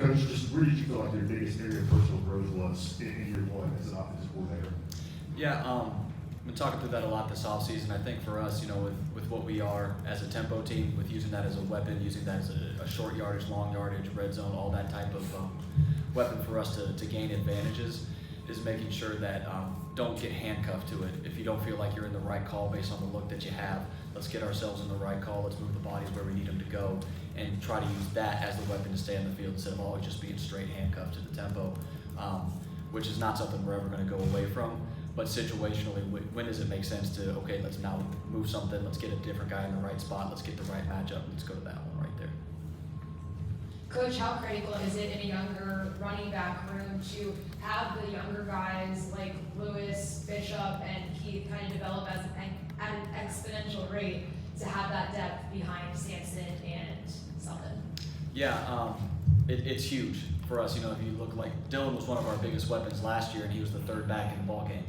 Coach, just where did you feel like your biggest area of personal growth was in year one as an offensive coordinator? Yeah, I've been talking through that a lot this offseason. I think for us, with what we are as a tempo team, with using that as a weapon, using that as a short yardage, long yardage, red zone, all that type of weapon for us to gain advantages, is making sure that don't get handcuffed to it. If you don't feel like you're in the right call based on the look that you have, let's get ourselves in the right call, let's move the bodies where we need them to go, and try to use that as the weapon to stay on the field instead of always just being straight handcuffed to the tempo, which is not something we're ever going to go away from. But situationally, when does it make sense to, okay, let's now move something, let's get a different guy in the right spot, let's get the right matchup, let's go to that one right there. Coach, how critical is it in a younger running back room to have the younger guys like Lewis, Bishop, and Keith kind of develop at an exponential rate to have that depth behind Sampson and Selden? Yeah, it's huge for us. If you look, like Dylan was one of our biggest weapons last year, and he was the third back in the ball game.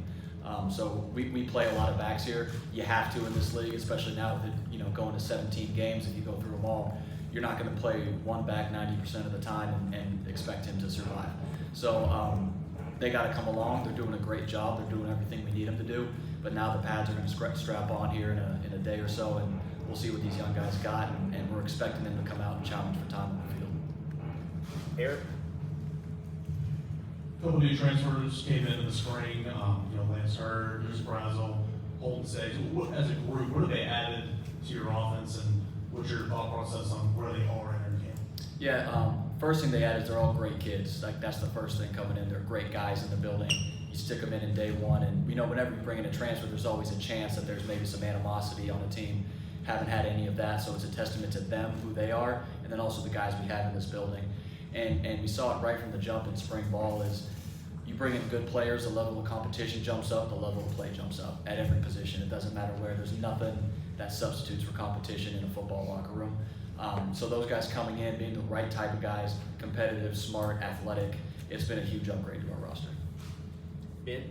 So we play a lot of backs here. You have to in this league, especially now with it, going to 17 games. If you go through them all, you're not going to play one back 90% of the time and expect him to survive. So they got to come along. They're doing a great job. They're doing everything we need them to do. But now the pads are going to strap on here in a day or so, and we'll see what these young guys got. And we're expecting them to come out and challenge for time on the field. Eric? A couple new transfers came in the spring. Lance Hurd, Brazel, Holton Sage. As a group, what have they added to your offense, and what's your thought process on where they are in their camp? Yeah, first thing they added is they're all great kids. Like, that's the first thing coming in. They're great guys in the building. You stick them in day one, and whenever you bring in a transfer, there's always a chance that there's maybe some animosity on the team. Haven't had any of that, so it's a testament to them, who they are, and then also the guys we have in this building. And we saw it right from the jump in spring ball is you bring in good players, the level of competition jumps up, the level of play jumps up at every position. It doesn't matter where. There's nothing that substitutes for competition in a football locker room. So those guys coming in, being the right type of guys, competitive, smart, athletic, it's been a huge upgrade to our roster. Ben?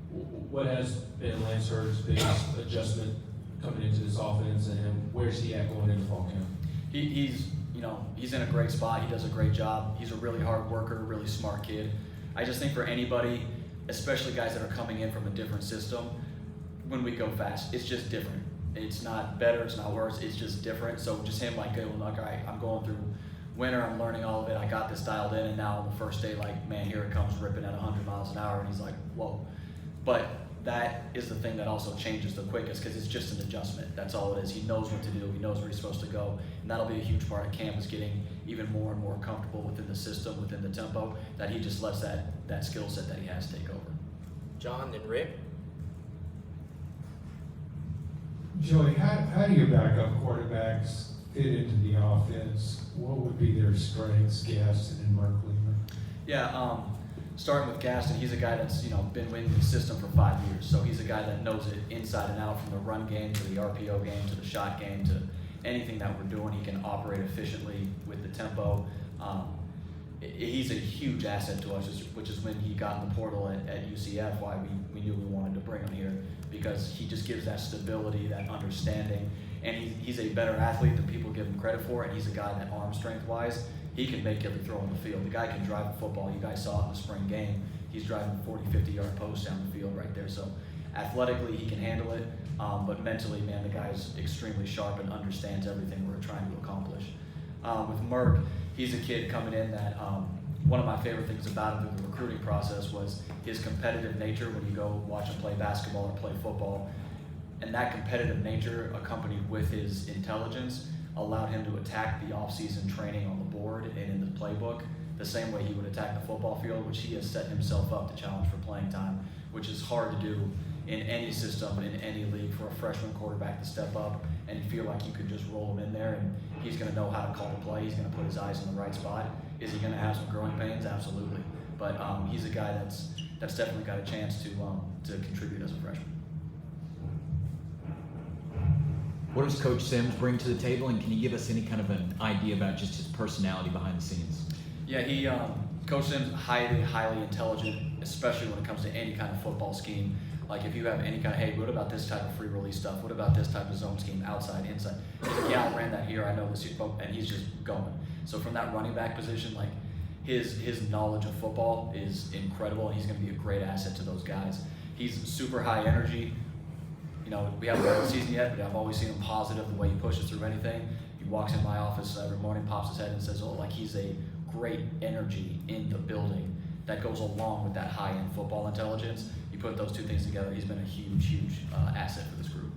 What has been Lance Hurd's biggest adjustment coming into this offense, and where's he at going into fall camp? He's in a great spot. He does a great job. He's a really hard worker, really smart kid. I just think for anybody, especially guys that are coming in from a different system, when we go fast, it's just different. It's not better, it's not worse, it's just different. So just him going, all right, I'm going through winter, I'm learning all of it, I got this dialed in, and now on the first day, man, here it comes ripping at 100 miles an hour, and he's like, whoa. But that is the thing that also changes the quickest, because it's just an adjustment. That's all it is. He knows what to do, he knows where he's supposed to go, and that'll be a huge part of camp, is getting even more and more comfortable within the system, within the tempo, that he just lets that skill set that he has take over. John, then Rick? Joey, how do your backup quarterbacks fit into the offense? What would be their strengths, Gaston and Mark Lehman? Yeah, starting with Gaston, he's a guy that's been winning the system for 5 years. So he's a guy that knows it inside and out, from the run game to the RPO game to the shot game to anything that we're doing. He can operate efficiently with the tempo. He's a huge asset to us, which is when he got in the portal at UCF, why we knew we wanted to bring him here, because he just gives that stability, that understanding, and he's a better athlete than people give him credit for, and he's a guy that arm strength-wise, he can make every throw on the field. The guy can drive a football. You guys saw it in the spring game. He's driving 40, 50-yard posts down the field right there. So athletically, he can handle it, but mentally, man, the guy's extremely sharp and understands everything we're trying to accomplish. With Merck, he's a kid coming in that one of my favorite things about him through the recruiting process was his competitive nature when you go watch him play basketball or play football. And that competitive nature, accompanied with his intelligence, allowed him to attack the off-season training on the board and in the playbook the same way he would attack the football field, which he has set himself up to challenge for playing time, which is hard to do in any system, in any league, for a freshman quarterback to step up and feel like you could just roll him in there and he's going to know how to call the play. He's going to put his eyes in the right spot. Is he going to have some growing pains? Absolutely. But he's a guy that's definitely got a chance to contribute as a freshman. What does Coach Sims bring to the table, and can you give us any kind of an idea about just his personality behind the scenes? Yeah, Coach Sims, highly, highly intelligent, especially when it comes to any kind of football scheme. Like if you have any kind of, hey, what about this type of free release stuff? What about this type of zone scheme, outside, inside? He's like, yeah, I ran that here, I know this, and he's just going. So from that running back position, like his knowledge of football is incredible, and he's going to be a great asset to those guys. He's super high energy. You know, we haven't had the season yet, but I've always seen him positive the way he pushes through anything. He walks in my office every morning, pops his head and says, oh, like he's a great energy in the building that goes along with that high-end football intelligence. You put those two things together, he's been a huge asset for this group.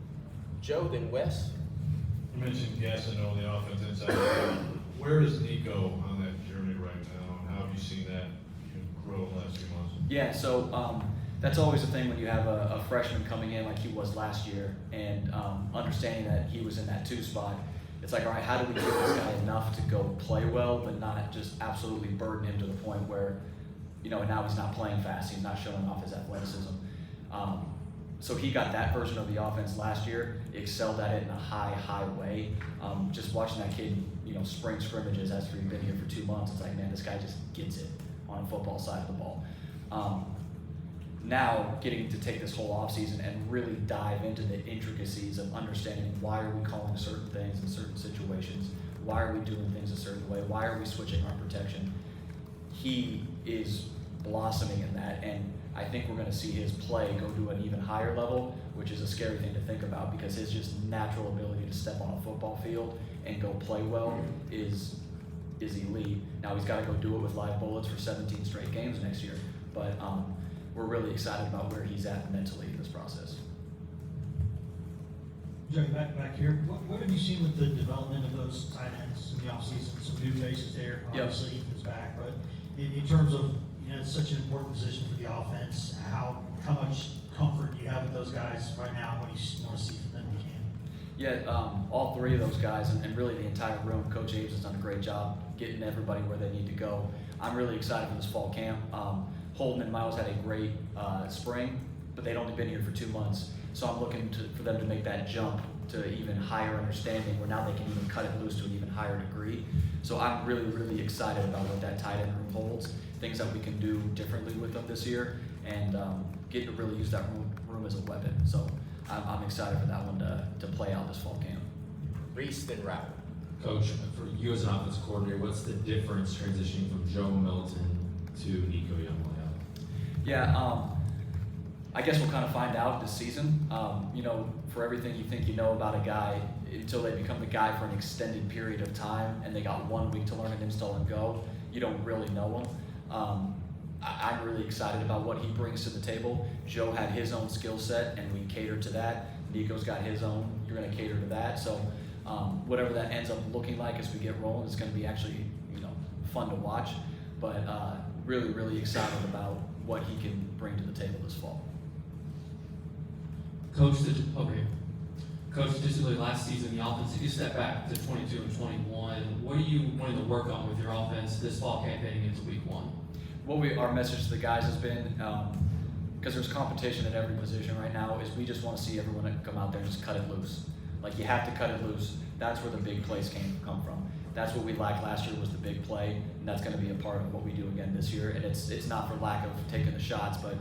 Joe, then Wes. You mentioned Gaston on the offense inside. Where is Nico on that journey right now, and how have you seen that grow in the last few months? Yeah, so that's always the thing when you have a freshman coming in like he was last year, and understanding that he was in that 2 spot. It's like, all right, how do we give this guy enough to go play well, but not just absolutely burden him to the point where, you know, now he's not playing fast, he's not showing off his athleticism. So he got that version of the offense last year, excelled at it in a high way. Just watching that kid, you know, spring scrimmages after he'd been here for 2 months, it's like, man, this guy just gets it on the football side of the ball. Now getting to take this whole offseason and really dive into the intricacies of understanding why are we calling certain things in certain situations, why are we doing things a certain way, why are we switching our protection. He is blossoming in that, and I think we're going to see his play go to an even higher level, which is a scary thing to think about because his just natural ability to step on a football field and go play well is elite. Now he's got to go do it with live bullets for 17 straight games next year, but we're really excited about where he's at mentally in this process. Joey, back here, what have you seen with the development of those tight ends in the offseason? Some new faces there, obviously Ethan's back, but in terms of, you know, it's such an important position for the offense, how much comfort do you have with those guys right now? What do you want to see from them if you can? Yeah, all 3 of those guys, and really the entire room, Coach Ames has done a great job getting everybody where they need to go. I'm really excited for this fall camp. Holden and Miles had a great spring, but they'd only been here for 2 months. So I'm looking for them to make that jump to even higher understanding where now they can even cut it loose to an even higher degree. So I'm really excited about what that tight end room holds, things that we can do differently with them this year, and get to really use that room as a weapon. So I'm excited for that one to play out this fall camp. Reese, then Robert. Coach, for you as an offense coordinator, what's the difference transitioning from Joe Milton to Nico Youngboy? Yeah, I guess we'll kind of find out this season. You know, for everything you think you know about a guy, until they become the guy for an extended period of time and they got 1 week to learn and install and go, you don't really know him. I'm really excited about what he brings to the table. Joe had his own skill set and we catered to that. Nico's got his own, you're gonna cater to that. So whatever that ends up looking like as we get rolling, it's gonna be actually, you know, fun to watch. But really excited about what he can bring to the table this fall. Coach, statistically last season, the offense, if you step back to 22 and 21, what are you wanting to work on with your offense this fall campaign into week 1? Our message to the guys has been, because there's competition at every position right now, is we just want to see everyone come out there and just cut it loose. Like, you have to cut it loose. That's where the big plays come from. That's what we lacked last year, was the big play, and that's going to be a part of what we do again this year. And it's not for lack of taking the shots, but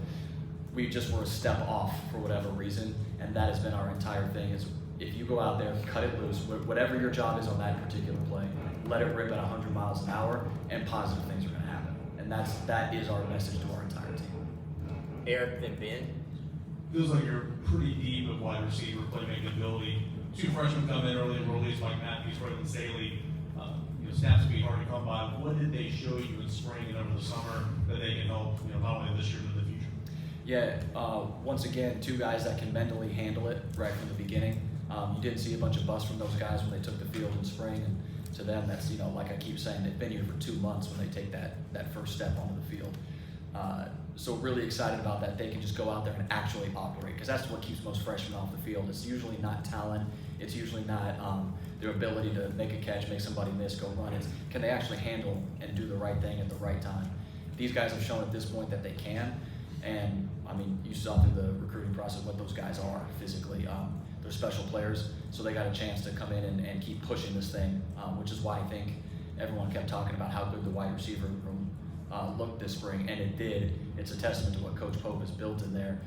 we just were a step off for whatever reason, and that has been our entire thing. Is if you go out there, cut it loose, whatever your job is on that particular play, let it rip at 100 miles an hour, and positive things are going to happen. And that is our message to our entire team. Eric, then Ben. Feels like you're pretty deep at wide receiver playmaking ability. 2 freshmen come in early in release, like Matthews, Braylon Staley. Snaps can be hard to come by. What did they show you in spring and over the summer that they can help, not only this year but in the future? Yeah, once again, 2 guys that can mentally handle it right from the beginning. You didn't see a bunch of busts from those guys when they took the field in spring, and to them, that's, like I keep saying, they've been here for 2 months when they take that first step onto the field. So really excited about that. They can just go out there and actually operate, because that's what keeps most freshmen off the field. It's usually not talent. It's usually not their ability to make a catch, make somebody miss, go run. It's can they actually handle and do the right thing at the right time. These guys have shown at this point that they can, and I mean, you saw through the recruiting process what those guys are physically. They're special players, so they got a chance to come in and keep pushing this thing, which is why I think everyone kept talking about how good the wide receiver room looked this spring, and it did. It's a testament to what Coach Pope has built in there.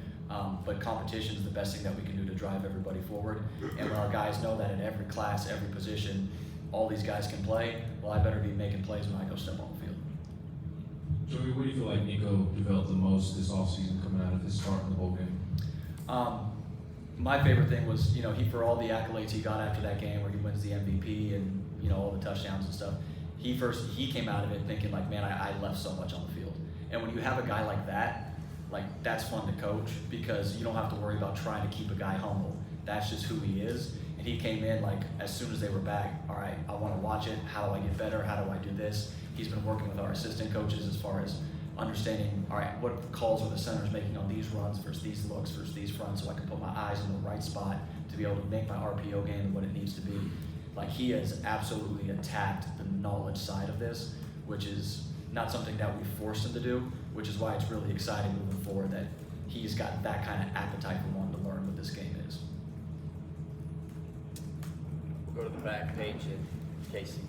But competition is the best thing that we can do to drive everybody forward. And when our guys know that in every class, every position, all these guys can play, well, I better be making plays when I go step on the field. Joey, what do you feel like Nico developed the most this offseason coming out of his start in the bowl game? My favorite thing was, he, for all the accolades he got after that game where he wins the MVP and, all the touchdowns and stuff, he came out of it thinking like, man, I left so much on the field. And when you have a guy like that, that's fun to coach because you don't have to worry about trying to keep a guy humble. That's just who he is. And he came in as soon as they were back, all right, I want to watch it. How do I get better? How do I do this? He's been working with our assistant coaches as far as understanding, all right, what calls are the centers making on these runs versus these looks versus these fronts so I can put my eyes in the right spot to be able to make my RPO game what it needs to be. He has absolutely attacked the knowledge side of this, which is not something that we forced him to do, which is why it's really exciting moving forward that he's got that kind of appetite for wanting to learn what this game is. We'll go to the back page and Casey.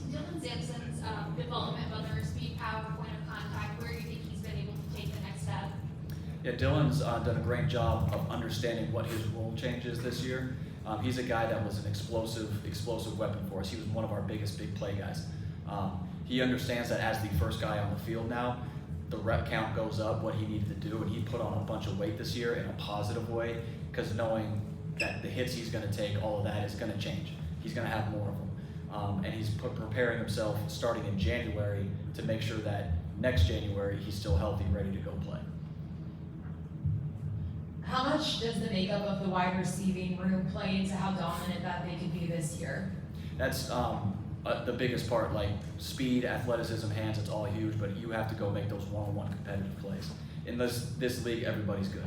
Dylan Sampson's development, whether speed, power, point of contact, where do you think he's been able to take the next step? Yeah, Dylan's done a great job of understanding what his role change is this year. He's a guy that was an explosive weapon for us. He was one of our biggest big play guys. He understands that as the first guy on the field now, the rep count goes up, what he needed to do, and he put on a bunch of weight this year in a positive way because knowing that the hits he's going to take, all of that is going to change. He's going to have more of them. And he's preparing himself starting in January to make sure that next January he's still healthy, ready to go play. How much does the makeup of the wide receiving room play into how dominant that they could be this year? That's the biggest part, speed, athleticism, hands, it's all huge, but you have to go make those one-on-one competitive plays. In this league, everybody's good.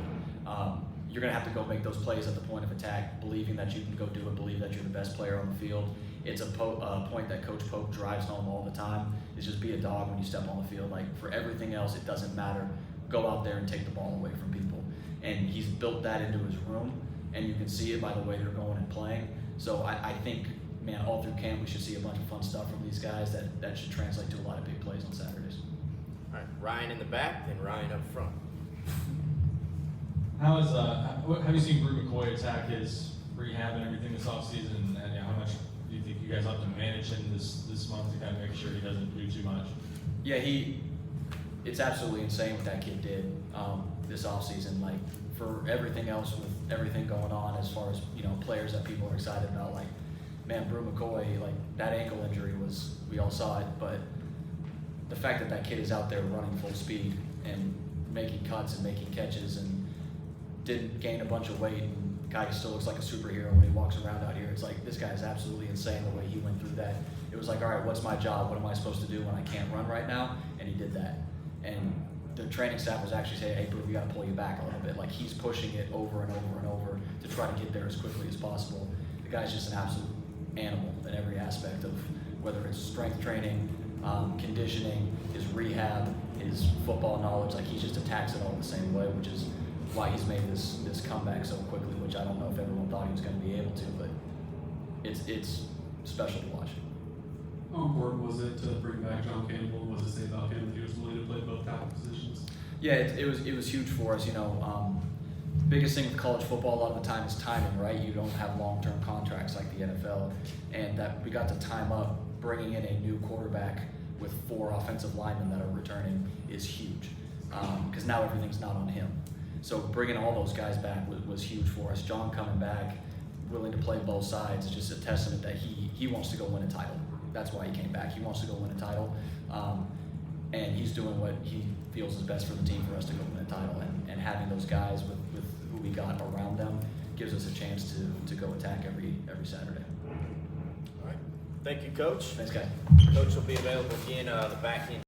You're gonna have to go make those plays at the point of attack, believing that you can go do it, believe that you're the best player on the field. It's a point that Coach Pope drives home all the time, is just be a dog when you step on the field. For everything else, it doesn't matter. Go out there and take the ball away from people. And he's built that into his room, and you can see it by the way they're going and playing. So I think, man, all through camp we should see a bunch of fun stuff from these guys that should translate to a lot of big plays on Saturdays. All right, Ryan in the back, then Ryan up front. How have you seen Brew McCoy attack his rehab and everything this offseason, and how much do you think you guys have to manage him this month to kind of make sure he doesn't do too much? Yeah, it's absolutely insane what that kid did this offseason. For everything else with everything going on as far as players that people are excited about, man, Brew McCoy, that ankle injury we all saw it, but the fact that kid is out there running full speed and making cuts and making catches and didn't gain a bunch of weight, and the guy still looks like a superhero when he walks around out here. It's this guy is absolutely insane the way he went through that. It was all right, what's my job? What am I supposed to do when I can't run right now? And he did that. And the training staff was actually saying, hey, Brew, we got to pull you back a little bit. He's pushing it over and over and over to try to get there as quickly as possible. The guy's just an absolute animal in every aspect of whether it's strength training, conditioning, his rehab, his football knowledge. He just attacks it all the same way, which is why he's made this comeback so quickly, which I don't know if everyone thought he was going to be able to, but it's special to watch. How important was it to bring back John Campbell? What does it say about him that he was willing to play both tackle positions? Yeah, it was huge for us. Biggest thing with college football a lot of the time is timing, right? You don't have long-term contracts like the NFL, and that we got to time up bringing in a new quarterback with 4 offensive linemen that are returning is huge, because now everything's not on him. So bringing all those guys back was huge for us. John coming back, willing to play both sides, is just a testament that he wants to go win a title. That's why he came back. He wants to go win a title, and he's doing what he feels is best for the team for us to go win a title. And having those guys with who we got around them gives us a chance to go attack every Saturday. All right, thank you, Coach. Thanks, guys. Coach will be available again the back end.